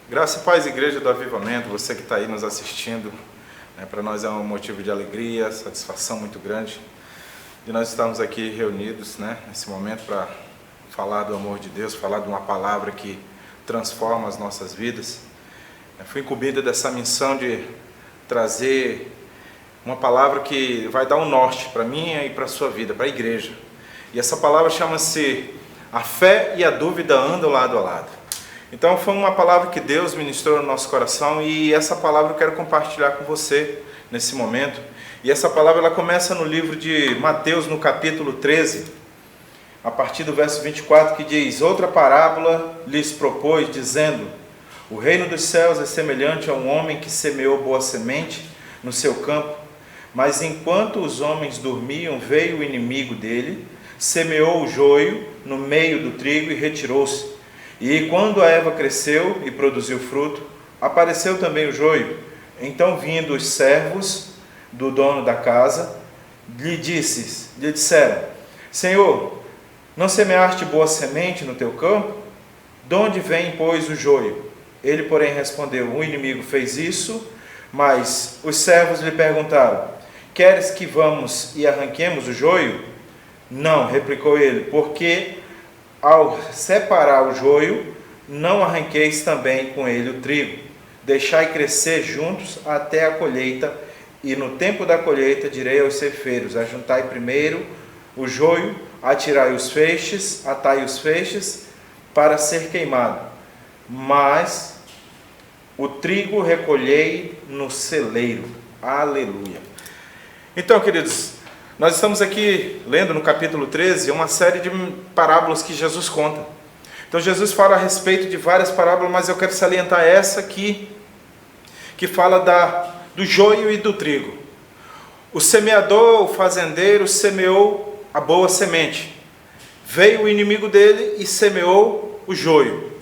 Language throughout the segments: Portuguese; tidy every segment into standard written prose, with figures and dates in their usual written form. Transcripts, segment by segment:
Graça e paz, Igreja do Avivamento, você que está aí nos assistindo, para nós é um motivo de alegria, satisfação muito grande de nós estarmos aqui reunidos, nesse momento para falar do amor de Deus, falar de uma palavra que transforma as nossas vidas. Eu fui incumbido dessa missão de trazer uma palavra que vai dar um norte para mim e para a sua vida, para a igreja. E essa palavra chama-se A Fé e a Dúvida Andam Lado a Lado. Então foi uma palavra que Deus ministrou no nosso coração e essa palavra eu quero compartilhar com você nesse momento. E essa palavra ela começa no livro de Mateus, no capítulo 13, a partir do verso 24, que diz: Outra parábola lhes propôs, dizendo: O reino dos céus é semelhante a um homem que semeou boa semente no seu campo, mas enquanto os homens dormiam, veio o inimigo dele, semeou o joio no meio do trigo e retirou-se. E quando a erva cresceu e produziu fruto, apareceu também o joio. Então, vindo os servos do dono da casa, lhe disseram: Senhor, não semeaste boa semente no teu campo? De onde vem, pois, o joio? Ele, porém, respondeu: O inimigo fez isso. Mas os servos lhe perguntaram: Queres que vamos e arranquemos o joio? Não, replicou ele, porque ao separar o joio, não arranqueis também com ele o trigo. Deixai crescer juntos até a colheita, e no tempo da colheita direi aos ceifeiros: Ajuntai primeiro o joio, atirai os feixes, atai os feixes para ser queimado, mas o trigo recolhei no celeiro. Aleluia. Então, queridos, nós estamos aqui lendo no capítulo 13 uma série de parábolas que Jesus conta. Então Jesus fala a respeito de várias parábolas, mas eu quero salientar essa aqui, que fala do joio e do trigo. O semeador, o fazendeiro, semeou a boa semente. Veio o inimigo dele e semeou o joio.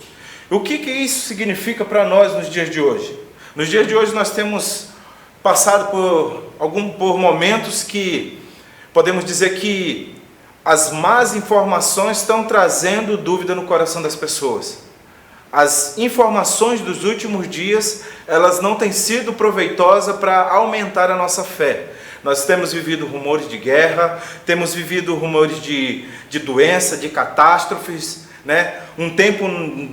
O que isso significa para nós nos dias de hoje? Nos dias de hoje nós temos passado por momentos que podemos dizer que as más informações estão trazendo dúvida no coração das pessoas. As informações dos últimos dias, elas não têm sido proveitosas para aumentar a nossa fé. Nós temos vivido rumores de guerra, temos vivido rumores de doença, de catástrofes, um tempo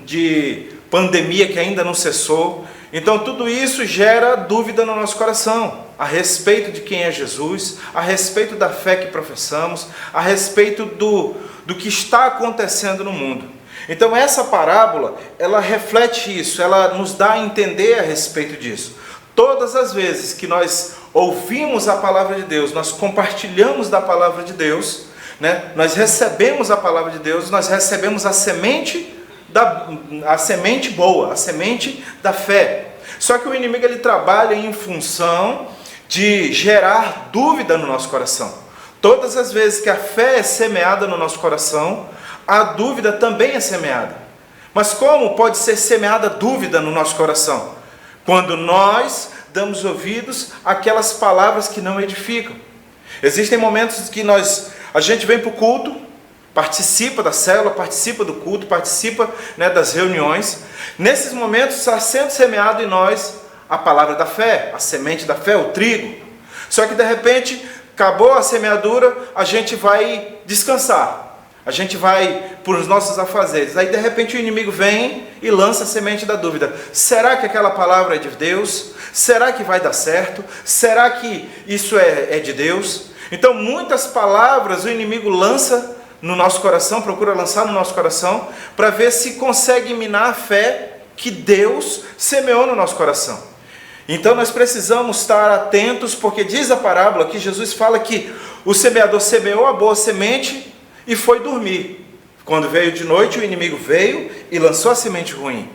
de pandemia que ainda não cessou. Então tudo isso gera dúvida no nosso coração, a respeito de quem é Jesus, a respeito da fé que professamos, a respeito do que está acontecendo no mundo. Então essa parábola, ela reflete isso, ela nos dá a entender a respeito disso. Todas as vezes que nós ouvimos a palavra de Deus, nós compartilhamos da palavra de Deus, nós recebemos a palavra de Deus, nós recebemos a semente boa, a semente da fé. Só que o inimigo ele trabalha em função de gerar dúvida no nosso coração. Todas as vezes que a fé é semeada no nosso coração, a dúvida também é semeada. Mas como pode ser semeada dúvida no nosso coração? Quando nós damos ouvidos àquelas palavras que não edificam. Existem momentos que a gente vem para o culto, participa da célula, participa do culto, participa das reuniões. Nesses momentos está sendo semeado em nós a palavra da fé, a semente da fé, o trigo. Só que de repente, acabou a semeadura, a gente vai descansar. A gente vai por os nossos afazeres. Aí de repente o inimigo vem e lança a semente da dúvida. Será que aquela palavra é de Deus? Será que vai dar certo? Será que isso é de Deus? Então muitas palavras o inimigo lança no nosso coração, procura lançar no nosso coração, para ver se consegue minar a fé que Deus semeou no nosso coração. Então nós precisamos estar atentos, porque diz a parábola que Jesus fala que o semeador semeou a boa semente e foi dormir. Quando veio de noite, o inimigo veio e lançou a semente ruim.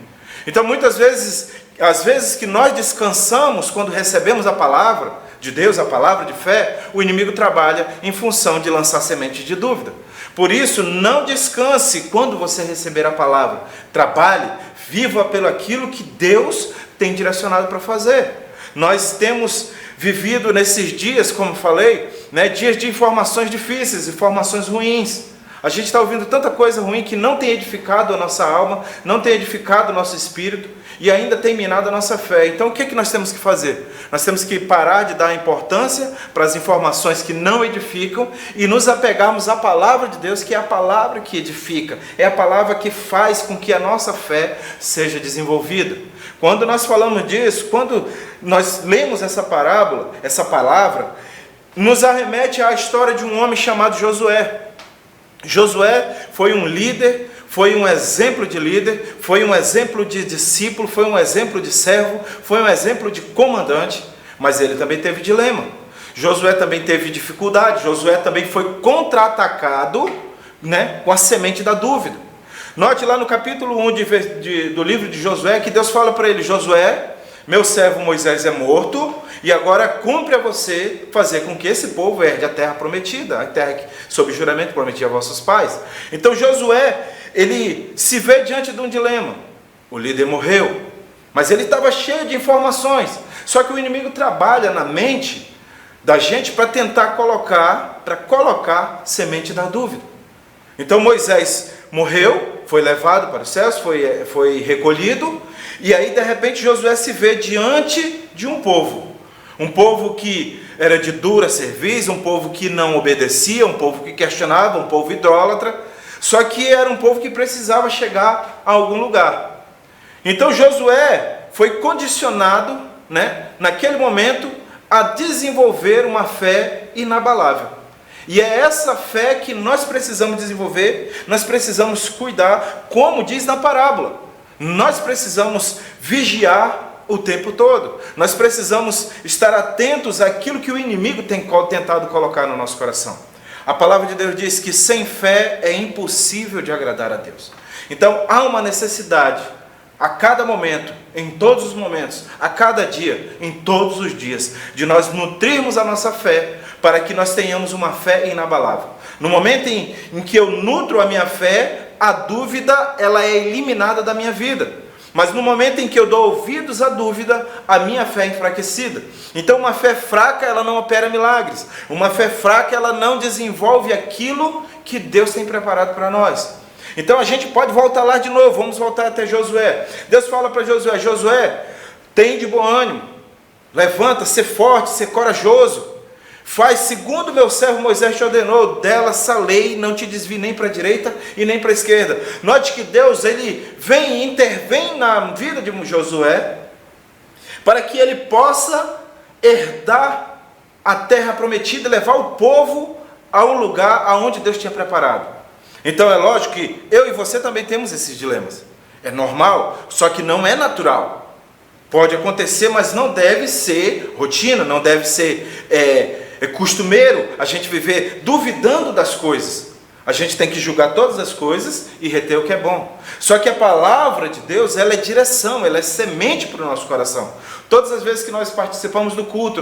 Então muitas vezes, às vezes que nós descansamos quando recebemos a palavra de Deus, a palavra de fé, o inimigo trabalha em função de lançar semente de dúvida. Por isso, não descanse quando você receber a palavra. Trabalhe, viva pelo aquilo que Deus tem direcionado para fazer. Nós temos vivido nesses dias, como falei, dias de informações difíceis, informações ruins. A gente está ouvindo tanta coisa ruim que não tem edificado a nossa alma, não tem edificado o nosso espírito e ainda tem minado a nossa fé. Então o que nós temos que fazer? Nós temos que parar de dar importância para as informações que não edificam e nos apegarmos à palavra de Deus, que é a palavra que edifica, é a palavra que faz com que a nossa fé seja desenvolvida. Quando nós falamos disso, quando nós lemos essa parábola, essa palavra, nos arremete à história de um homem chamado Josué. Josué foi um líder, foi um exemplo de líder, foi um exemplo de discípulo, foi um exemplo de servo, foi um exemplo de comandante, mas ele também teve dilema. Josué também teve dificuldade, Josué também foi contra-atacado, né, com a semente da dúvida. Note lá no capítulo 1 do livro de Josué que Deus fala para ele: Josué, meu servo Moisés é morto, e agora cumpre a você fazer com que esse povo herde a terra prometida, a terra que, sob juramento, prometi a vossos pais. Então Josué, ele se vê diante de um dilema. O líder morreu, mas ele estava cheio de informações. Só que o inimigo trabalha na mente da gente para tentar colocar semente da dúvida. Então Moisés morreu, foi levado para os céus, foi recolhido, e aí de repente Josué se vê diante de um povo que era de dura cerviz, um povo que não obedecia, um povo que questionava, um povo idólatra, só que era um povo que precisava chegar a algum lugar. Então Josué foi condicionado, né, naquele momento, a desenvolver uma fé inabalável. E é essa fé que nós precisamos desenvolver, nós precisamos cuidar, como diz na parábola. Nós precisamos vigiar o tempo todo. Nós precisamos estar atentos àquilo que o inimigo tem tentado colocar no nosso coração. A palavra de Deus diz que sem fé é impossível de agradar a Deus. Então há uma necessidade, a cada momento, em todos os momentos, a cada dia, em todos os dias, de nós nutrirmos a nossa fé, para que nós tenhamos uma fé inabalável. No momento em que eu nutro a minha fé, a dúvida ela é eliminada da minha vida. Mas no momento em que eu dou ouvidos à dúvida, a minha fé é enfraquecida. Então uma fé fraca, ela não opera milagres. Uma fé fraca, ela não desenvolve aquilo que Deus tem preparado para nós. Então a gente pode voltar lá de novo, vamos voltar até Josué. Deus fala para Josué: Josué, tem de bom ânimo, levanta, ser forte, ser corajoso. Faz segundo meu servo Moisés te ordenou, dela essa lei, não te desvie nem para a direita e nem para a esquerda. Note que Deus, ele vem e intervém na vida de Josué, para que ele possa herdar a terra prometida e levar o povo a um lugar aonde Deus tinha preparado. Então é lógico que eu e você também temos esses dilemas. É normal, só que não é natural. Pode acontecer, mas não deve ser rotina, não deve ser costumeiro a gente viver duvidando das coisas. A gente tem que julgar todas as coisas e reter o que é bom. Só que a palavra de Deus, ela é direção, ela é semente para o nosso coração. Todas as vezes que nós participamos do culto,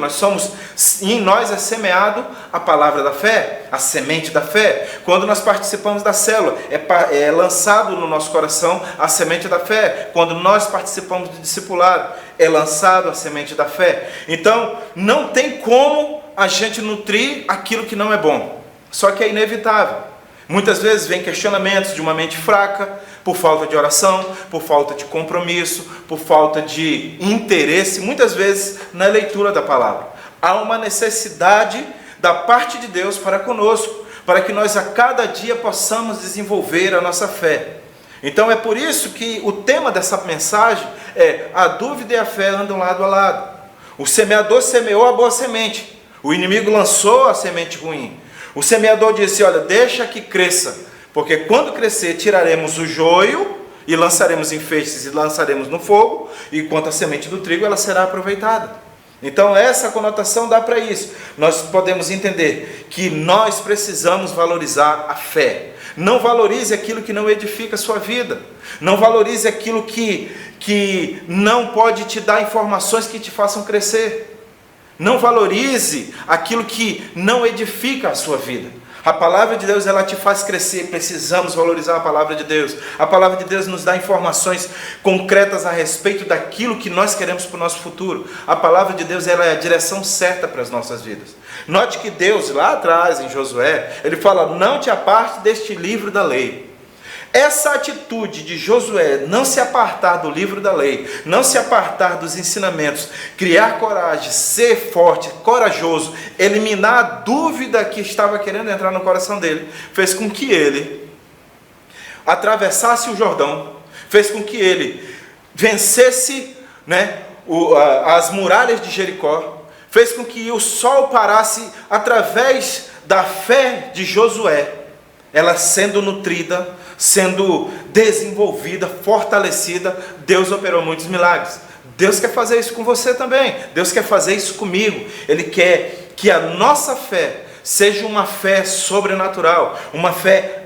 em nós é semeado a palavra da fé, a semente da fé. Quando nós participamos da célula, é lançado no nosso coração a semente da fé. Quando nós participamos do discipulado, é lançado a semente da fé. Então, não tem como a gente nutrir aquilo que não é bom. Só que é inevitável. Muitas vezes vem questionamentos de uma mente fraca, por falta de oração, por falta de compromisso, por falta de interesse, muitas vezes na leitura da palavra. Há uma necessidade da parte de Deus para conosco, para que nós a cada dia possamos desenvolver a nossa fé. Então é por isso que o tema dessa mensagem é: a dúvida e a fé andam lado a lado. O semeador semeou a boa semente, o inimigo lançou a semente ruim. O semeador disse: olha, deixa que cresça, porque quando crescer tiraremos o joio e lançaremos em feixes e lançaremos no fogo, e quanto à semente do trigo ela será aproveitada. Então essa conotação dá para isso. Nós podemos entender que nós precisamos valorizar a fé. Não valorize aquilo que não edifica a sua vida. Não valorize aquilo que não pode te dar informações que te façam crescer. Não valorize aquilo que não edifica a sua vida. A palavra de Deus, ela te faz crescer. Precisamos valorizar a palavra de Deus. A palavra de Deus nos dá informações concretas a respeito daquilo que nós queremos para o nosso futuro. A palavra de Deus, ela é a direção certa para as nossas vidas. Note que Deus, lá atrás em Josué, ele fala: não te aparte deste livro da lei. Essa atitude de Josué, não se apartar do livro da lei, não se apartar dos ensinamentos, criar coragem, ser forte, corajoso, eliminar a dúvida que estava querendo entrar no coração dele, fez com que ele atravessasse o Jordão, fez com que ele vencesse, as muralhas de Jericó, fez com que o sol parasse através da fé de Josué, ela sendo nutrida, sendo desenvolvida, fortalecida. Deus operou muitos milagres. Deus quer fazer isso com você também. Deus quer fazer isso comigo. Ele quer que a nossa fé seja uma fé sobrenatural, uma fé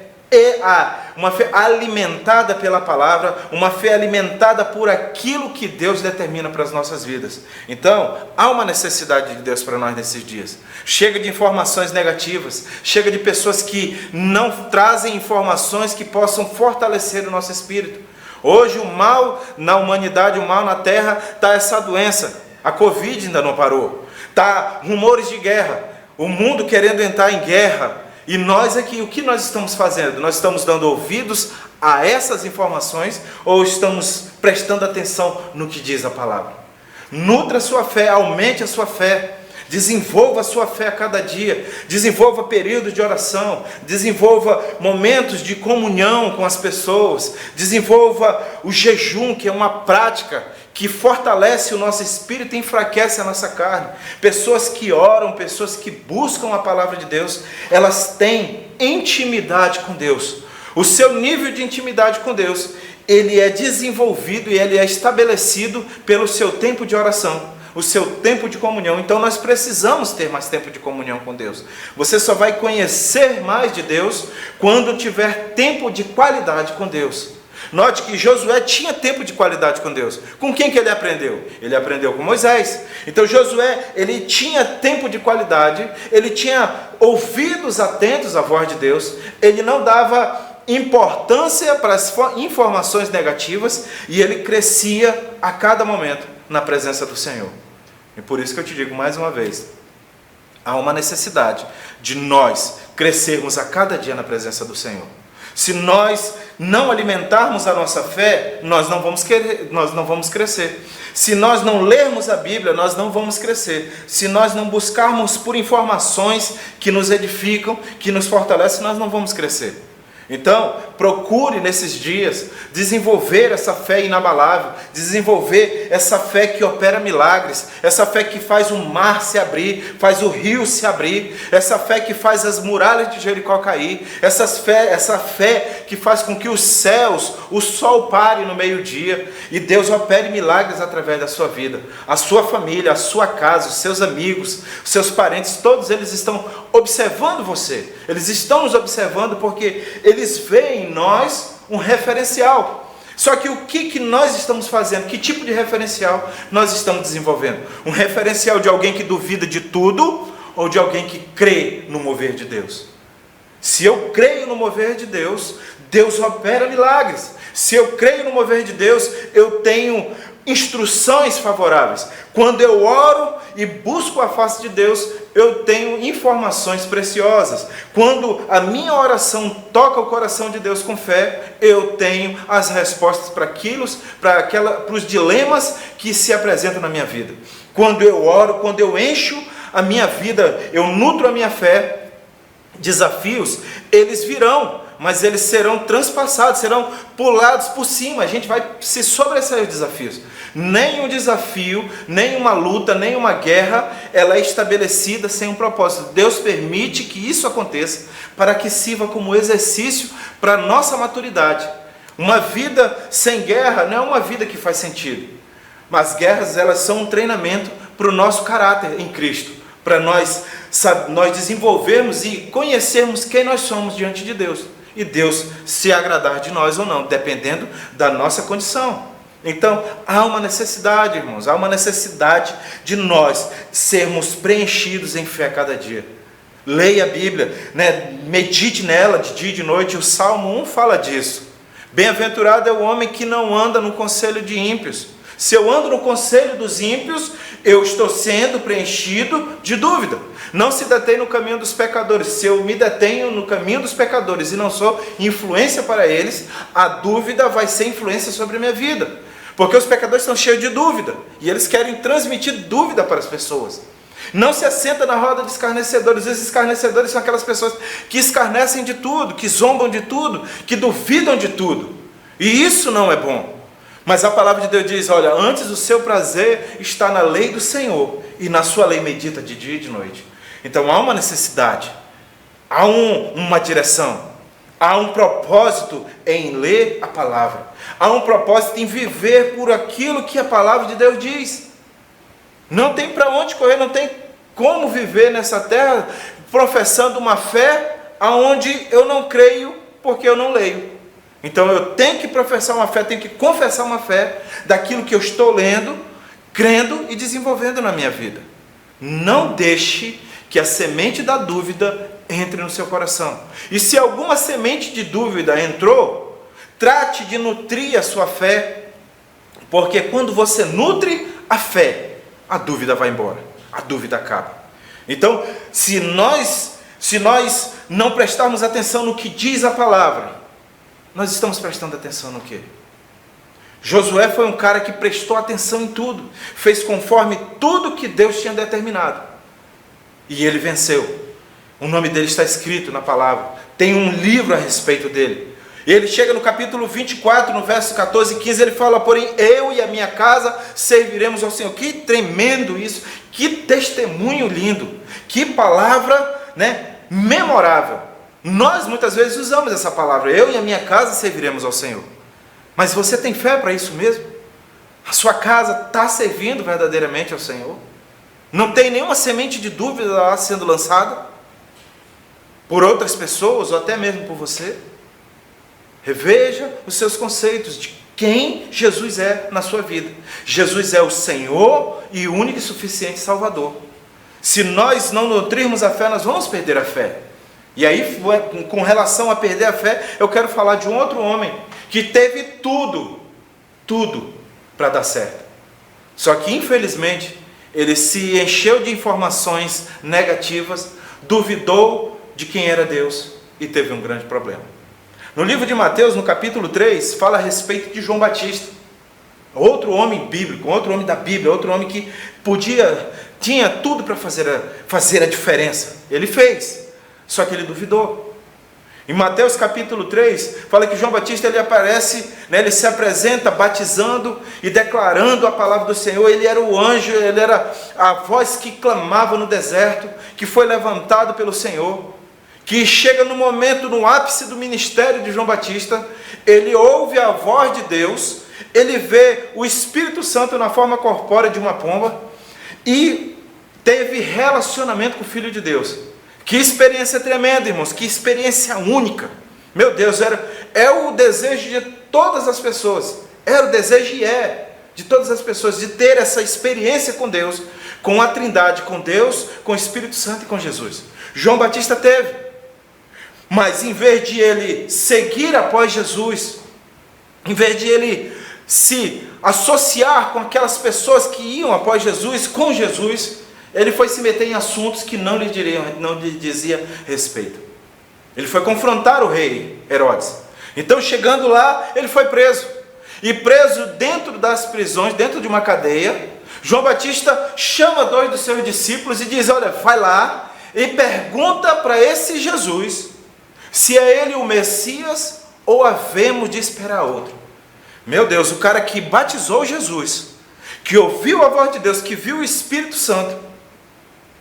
alimentada pela palavra, uma fé alimentada por aquilo que Deus determina para as nossas vidas. Então, há uma necessidade de Deus para nós nesses dias. Chega de informações negativas, chega de pessoas que não trazem informações que possam fortalecer o nosso espírito. Hoje o mal na humanidade, o mal na terra, está essa doença. A Covid ainda não parou. Está rumores de guerra, o mundo querendo entrar em guerra. E nós aqui, o que nós estamos fazendo? Nós estamos dando ouvidos a essas informações ou estamos prestando atenção no que diz a palavra? Nutra a sua fé, aumente a sua fé, desenvolva a sua fé a cada dia, desenvolva períodos de oração, desenvolva momentos de comunhão com as pessoas, desenvolva o jejum, que é uma prática que fortalece o nosso espírito e enfraquece a nossa carne. Pessoas que oram, pessoas que buscam a palavra de Deus, elas têm intimidade com Deus. O seu nível de intimidade com Deus, ele é desenvolvido e ele é estabelecido pelo seu tempo de oração, o seu tempo de comunhão. Então nós precisamos ter mais tempo de comunhão com Deus. Você só vai conhecer mais de Deus quando tiver tempo de qualidade com Deus. Note que Josué tinha tempo de qualidade com Deus. Com quem que ele aprendeu? Ele aprendeu com Moisés. Então Josué, ele tinha tempo de qualidade, ele tinha ouvidos atentos à voz de Deus, ele não dava importância para as informações negativas e ele crescia a cada momento na presença do Senhor. E por isso que eu te digo mais uma vez, há uma necessidade de nós crescermos a cada dia na presença do Senhor. Se nós não alimentarmos a nossa fé, nós não vamos crescer. Se nós não lermos a Bíblia, nós não vamos crescer. Se nós não buscarmos por informações que nos edificam, que nos fortalecem, nós não vamos crescer. Então, procure nesses dias desenvolver essa fé inabalável, desenvolver essa fé que opera milagres, essa fé que faz o mar se abrir, faz o rio se abrir, essa fé que faz as muralhas de Jericó cair, essa fé que faz com que os céus, o sol pare no meio-dia e Deus opere milagres através da sua vida. A sua família, a sua casa, os seus amigos, os seus parentes, todos eles estão observando você, eles estão nos observando porque eles veem em nós um referencial. Só que o que nós estamos fazendo? Que tipo de referencial nós estamos desenvolvendo? Um referencial de alguém que duvida de tudo ou de alguém que crê no mover de Deus? Se eu creio no mover de Deus, Deus opera milagres. Se eu creio no mover de Deus, eu tenho instruções favoráveis. Quando eu oro e busco a face de Deus, eu tenho informações preciosas. Quando a minha oração toca o coração de Deus com fé, eu tenho as respostas para os dilemas que se apresentam na minha vida. Quando eu oro, quando eu encho a minha vida, eu nutro a minha fé, desafios, eles virão, mas eles serão transpassados, serão pulados por cima. A gente vai se sobressair os desafios. Nem um desafio, nem uma luta, nem uma guerra, ela é estabelecida sem um propósito. Deus permite que isso aconteça para que sirva como exercício para a nossa maturidade. Uma vida sem guerra não é uma vida que faz sentido. Mas guerras, elas são um treinamento para o nosso caráter em Cristo, para nós desenvolvermos e conhecermos quem nós somos diante de Deus. E Deus se agradar de nós ou não, dependendo da nossa condição. Então, há uma necessidade, irmãos, há uma necessidade de nós sermos preenchidos em fé a cada dia. leia a Bíblia, né? Medite nela de dia e de noite. O Salmo 1 fala disso. Bem-aventurado é o homem que não anda no conselho de ímpios. Se eu ando no conselho dos ímpios, eu estou sendo preenchido de dúvida. Não se detém no caminho dos pecadores. Se eu me detenho no caminho dos pecadores e não sou influência para eles, a dúvida vai ser influência sobre a minha vida. Porque os pecadores estão cheios de dúvida e eles querem transmitir dúvida para as pessoas. Não se assenta na roda de escarnecedores. Os escarnecedores são aquelas pessoas que escarnecem de tudo, que zombam de tudo, que duvidam de tudo. E isso não é bom. Mas a palavra de Deus diz, olha, antes o seu prazer está na lei do Senhor, e na sua lei medita de dia e de noite. Então há uma necessidade, há uma direção, há um propósito em ler a palavra, há um propósito em viver por aquilo que a palavra de Deus diz. Não tem para onde correr, não tem como viver nessa terra professando uma fé aonde eu não creio porque eu não leio. Então eu tenho que professar uma fé, tenho que confessar uma fé daquilo que eu estou lendo, crendo e desenvolvendo na minha vida. Não deixe que a semente da dúvida entre no seu coração. E se alguma semente de dúvida entrou, trate de nutrir a sua fé, porque quando você nutre a fé, a dúvida vai embora, a dúvida acaba. Então, se nós não prestarmos atenção no que diz a palavra, nós estamos prestando atenção no quê? Josué foi um cara que prestou atenção em tudo, fez conforme tudo que Deus tinha determinado, e ele venceu. O nome dele está escrito na palavra, tem um livro a respeito dele. E ele chega no capítulo 24, no verso 14 e 15, ele fala, porém eu e a minha casa serviremos ao Senhor. Que tremendo isso, que testemunho lindo, que palavra, né, memorável. Nós muitas vezes usamos essa palavra, eu e a minha casa serviremos ao Senhor. Mas você tem fé para isso mesmo? A sua casa está servindo verdadeiramente ao Senhor? Não tem nenhuma semente de dúvida lá sendo lançada por outras pessoas ou até mesmo por você? Reveja os seus conceitos de quem Jesus é na sua vida. Jesus é o Senhor e o único e suficiente Salvador. Se nós não nutrirmos a fé, nós vamos perder a fé. E aí, com relação a perder a fé, eu quero falar de um outro homem que teve tudo para dar certo. Só que, infelizmente, ele se encheu de informações negativas, duvidou de quem era Deus e teve um grande problema. No livro de Mateus, no capítulo 3, fala a respeito de João Batista. Outro homem bíblico, outro homem da Bíblia, outro homem que tinha tudo para fazer a diferença. Ele fez. Só que ele duvidou. Em Mateus capítulo 3, fala que João Batista ele aparece, né, ele se apresenta batizando e declarando a palavra do Senhor. Ele era o anjo, ele era a voz que clamava no deserto, que foi levantado pelo Senhor, que chega no momento, no ápice do ministério de João Batista, ele ouve a voz de Deus, ele vê o Espírito Santo na forma corpórea de uma pomba e teve relacionamento com o Filho de Deus. Que experiência tremenda, irmãos, que experiência única. Meu Deus, é o desejo de todas as pessoas, era o desejo e é de todas as pessoas, de ter essa experiência com Deus, com a Trindade, com Deus, com o Espírito Santo e com Jesus. João Batista teve, mas em vez de ele seguir após Jesus, em vez de ele se associar com aquelas pessoas que iam após Jesus, com Jesus, ele foi se meter em assuntos que não lhe dizia respeito. Ele foi confrontar o rei Herodes. Então, chegando lá, ele foi preso. E preso dentro das prisões, dentro de uma cadeia, João Batista chama 2 dos seus discípulos e diz, olha, vai lá e pergunta para esse Jesus se é ele o Messias ou havemos de esperar outro. Meu Deus, o cara que batizou Jesus, que ouviu a voz de Deus, que viu o Espírito Santo,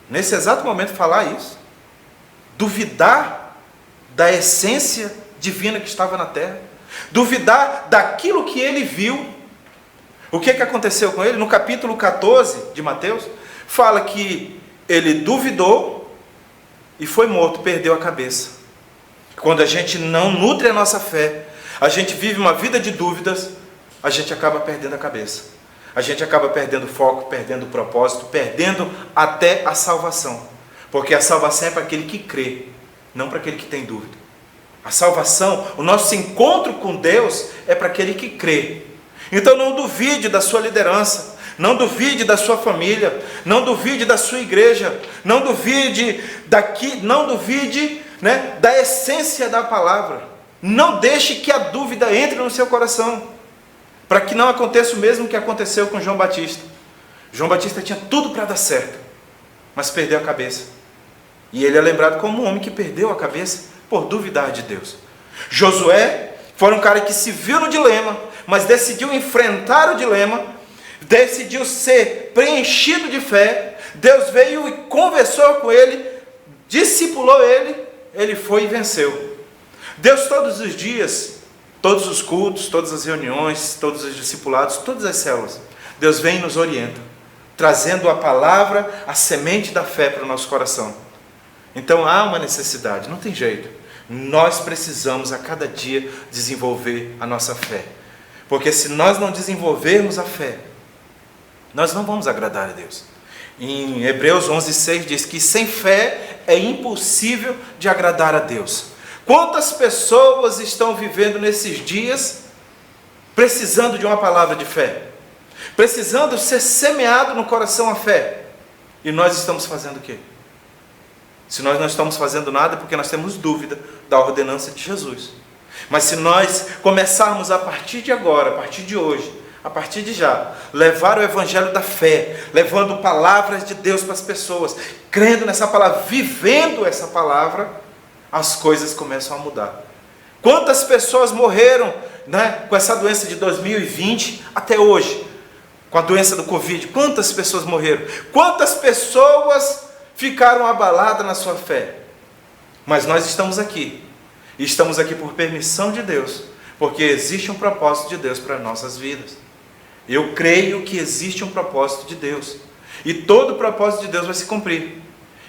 nesse exato momento falar isso, duvidar da essência divina que estava na terra, duvidar daquilo que ele viu. O que aconteceu com ele? No capítulo 14 de Mateus, fala que ele duvidou e foi morto, perdeu a cabeça. Quando a gente não nutre a nossa fé, a gente vive uma vida de dúvidas, a gente acaba perdendo a cabeça. A gente acaba perdendo o foco, perdendo o propósito, perdendo até a salvação. Porque a salvação é para aquele que crê, não para aquele que tem dúvida. A salvação, o nosso encontro com Deus é para aquele que crê. Então não duvide da sua liderança, não duvide da sua família, não duvide da sua igreja, não duvide da essência da palavra. Não deixe que a dúvida entre no seu coração, para que não aconteça o mesmo que aconteceu com João Batista. João Batista tinha tudo para dar certo, mas perdeu a cabeça. E ele é lembrado como um homem que perdeu a cabeça por duvidar de Deus. Josué foi um cara que se viu no dilema, mas decidiu enfrentar o dilema, decidiu ser preenchido de fé. Deus veio e conversou com ele, discipulou ele, ele foi e venceu. Deus todos os dias, todos os cultos, todas as reuniões, todos os discipulados, todas as células, Deus vem e nos orienta, trazendo a palavra, a semente da fé para o nosso coração. Então há uma necessidade, não tem jeito. Nós precisamos a cada dia desenvolver a nossa fé. Porque se nós não desenvolvermos a fé, nós não vamos agradar a Deus. Em Hebreus 11:6 diz que sem fé é impossível de agradar a Deus. Quantas pessoas estão vivendo nesses dias precisando de uma palavra de fé? Precisando ser semeado no coração a fé. E nós estamos fazendo o quê? Se nós não estamos fazendo nada é porque nós temos dúvida da ordenança de Jesus. Mas se nós começarmos a partir de agora, a partir de hoje, a partir de já, levar o evangelho da fé, levando palavras de Deus para as pessoas, crendo nessa palavra, vivendo essa palavra, as coisas começam a mudar. Quantas pessoas morreram, com essa doença de 2020 até hoje, com a doença do Covid? Quantas pessoas morreram? Quantas pessoas ficaram abaladas na sua fé? Mas nós estamos aqui. E estamos aqui por permissão de Deus, porque existe um propósito de Deus para nossas vidas. Eu creio que existe um propósito de Deus, e todo o propósito de Deus vai se cumprir.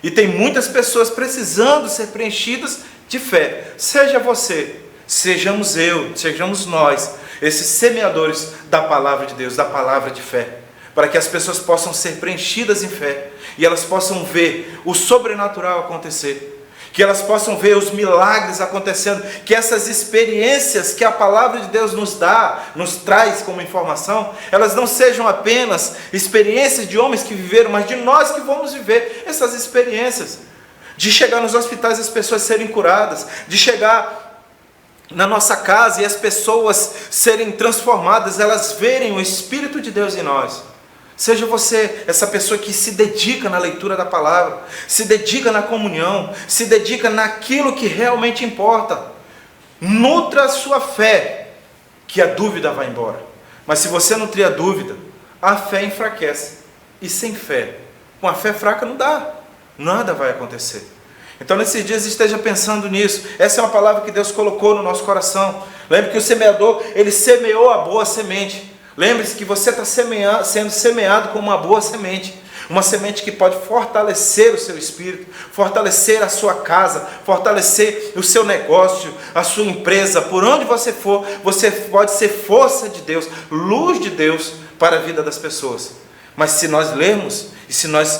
E tem muitas pessoas precisando ser preenchidas de fé. Seja você, sejamos eu, sejamos nós, esses semeadores da palavra de Deus, da palavra de fé, para que as pessoas possam ser preenchidas em fé, e elas possam ver o sobrenatural acontecer, que elas possam ver os milagres acontecendo, que essas experiências que a palavra de Deus nos dá, nos traz como informação, elas não sejam apenas experiências de homens que viveram, mas de nós que vamos viver essas experiências, de chegar nos hospitais e as pessoas serem curadas, de chegar na nossa casa e as pessoas serem transformadas, elas verem o Espírito de Deus em nós. Seja você essa pessoa que se dedica na leitura da palavra, se dedica na comunhão, se dedica naquilo que realmente importa. Nutra a sua fé, que a dúvida vai embora. Mas se você nutrir a dúvida, a fé enfraquece. E sem fé, com a fé fraca não dá, nada vai acontecer. Então nesses dias esteja pensando nisso. Essa é uma palavra que Deus colocou no nosso coração. Lembre que o semeador, ele semeou a boa semente. Lembre-se que você está sendo semeado com uma boa semente. Uma semente que pode fortalecer o seu espírito, fortalecer a sua casa, fortalecer o seu negócio, a sua empresa. Por onde você for, você pode ser força de Deus, luz de Deus para a vida das pessoas. Mas se nós lermos, e se nós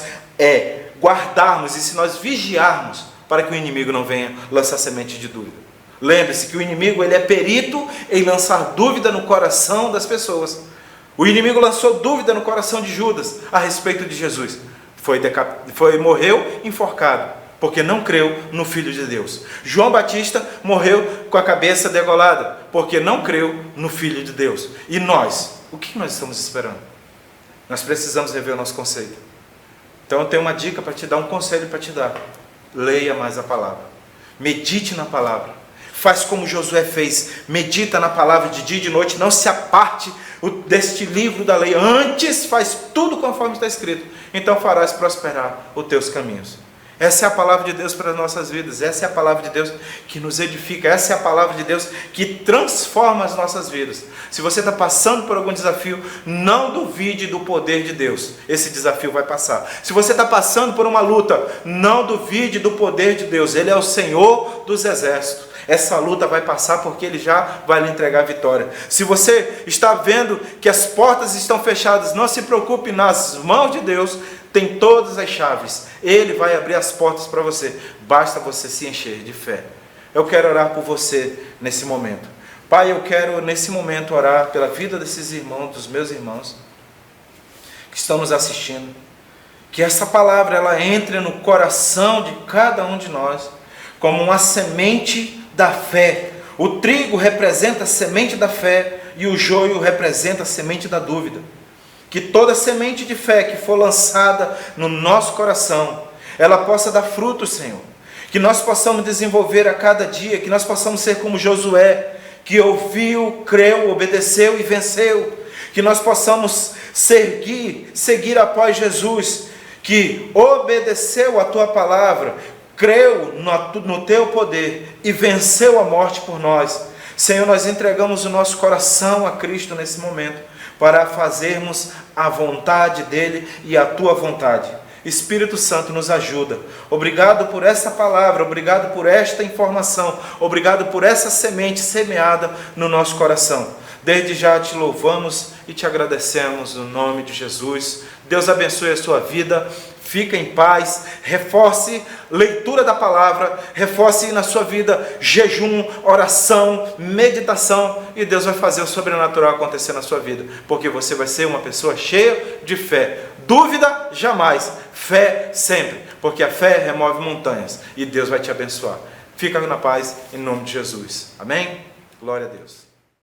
guardarmos, e se nós vigiarmos, para que o inimigo não venha lançar semente de dúvida. Lembre-se que o inimigo, ele é perito em lançar dúvida no coração das pessoas. O inimigo lançou dúvida no coração de Judas a respeito de Jesus. Morreu enforcado, porque não creu no Filho de Deus. João Batista morreu com a cabeça degolada, porque não creu no Filho de Deus. E nós, o que nós estamos esperando? Nós precisamos rever o nosso conceito. Então eu tenho uma dica para te dar, um conselho para te dar. Leia mais a palavra. Medite na palavra. Faz como Josué fez, medita na palavra de dia e de noite, não se aparte deste livro da lei, antes faz tudo conforme está escrito, então farás prosperar os teus caminhos. Essa é a palavra de Deus para as nossas vidas, essa é a palavra de Deus que nos edifica, essa é a palavra de Deus que transforma as nossas vidas. Se você está passando por algum desafio, não duvide do poder de Deus, esse desafio vai passar. Se você está passando por uma luta, não duvide do poder de Deus, Ele é o Senhor dos exércitos. essa luta vai passar porque Ele já vai lhe entregar a vitória. Se você está vendo que as portas estão fechadas, não se preocupe, nas mãos de Deus tem todas as chaves. Ele vai abrir as portas para você, basta você se encher de fé. Eu quero orar por você nesse momento. Pai, eu quero nesse momento orar pela vida desses irmãos, dos meus irmãos que estão nos assistindo. Que essa palavra ela entre no coração de cada um de nós como uma semente da fé. O trigo representa a semente da fé e o joio representa a semente da dúvida. Que toda semente de fé que for lançada no nosso coração, ela possa dar frutos, Senhor. Que nós possamos desenvolver a cada dia, que nós possamos ser como Josué, que ouviu, creu, obedeceu e venceu. Que nós possamos seguir após Jesus, que obedeceu a Tua palavra, creu no Teu poder e venceu a morte por nós. Senhor, nós entregamos o nosso coração a Cristo nesse momento, para fazermos a vontade dEle e a Tua vontade. Espírito Santo, nos ajuda. Obrigado por essa palavra, obrigado por esta informação, obrigado por essa semente semeada no nosso coração. Desde já te louvamos e te agradecemos no nome de Jesus. Deus abençoe a sua vida. Fica em paz, reforce leitura da palavra, reforce na sua vida jejum, oração, meditação, e Deus vai fazer o sobrenatural acontecer na sua vida, porque você vai ser uma pessoa cheia de fé. Dúvida jamais, fé sempre, porque a fé remove montanhas e Deus vai te abençoar. Fica na paz em nome de Jesus. Amém? Glória a Deus.